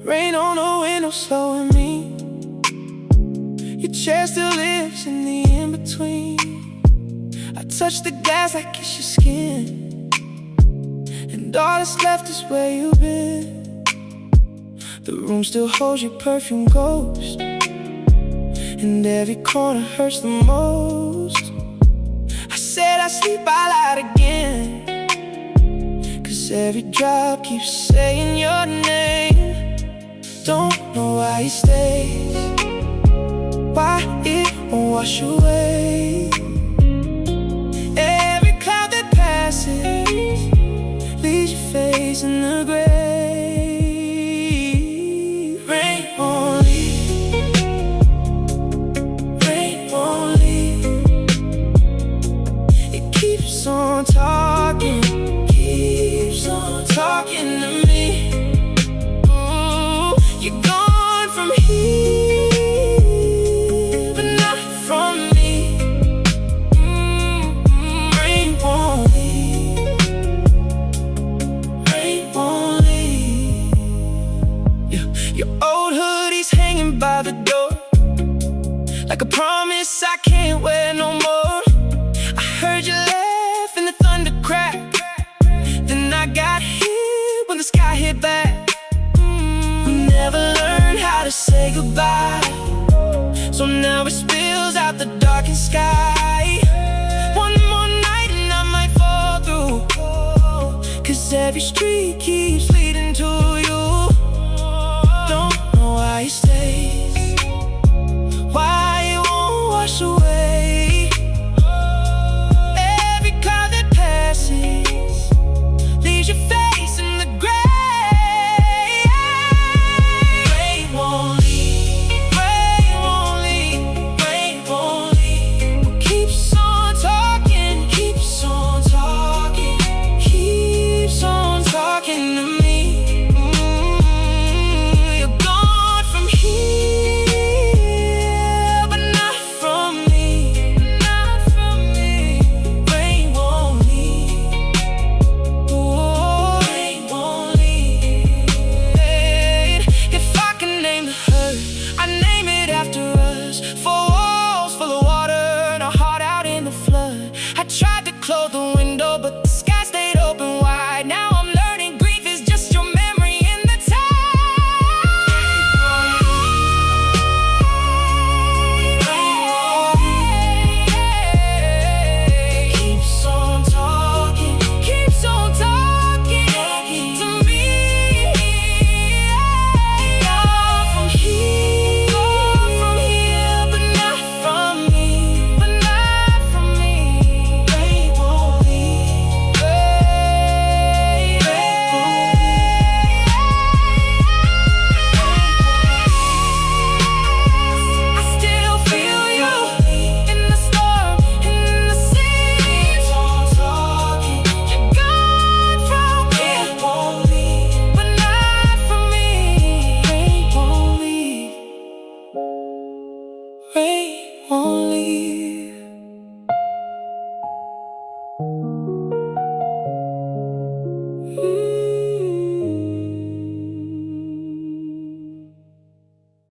Rain on the window, slowing me. Your chair still lives in the in-between. I touch the gas, I kiss your skin, and all that's left is where you've been. The room still holds your perfume ghost, and every corner hurts the most. I said I'd sleep, I lied again, 'cause every drop keeps saying your name. Don't know why he stays, why it won't wash away. Every cloud that passes leaves your face in the grave. Rain won't leave, rain won't leave. It keeps on talking to me. You're gone from here, but not from me. Rain won't leave, rain won't leave. Yeah. Your old hoodie's hanging by the door, like a promise I can't wear no more. I heard you laugh and the thunder crack, then I got hit when the sky hit back. Never learned how to say goodbye, so now it spills out the darkened sky. One more night and I might fall through, 'cause every street keeps leading to you. Don't know why he stays, why it won't wash away. Every cloud that passes leaves your face in the grave. Tried to close the window, but the sky stayed open wide. Now I'm learning grief is just your memory in the tide. Keeps on talking to me. Gone from here, but not from me. Rain won't leave.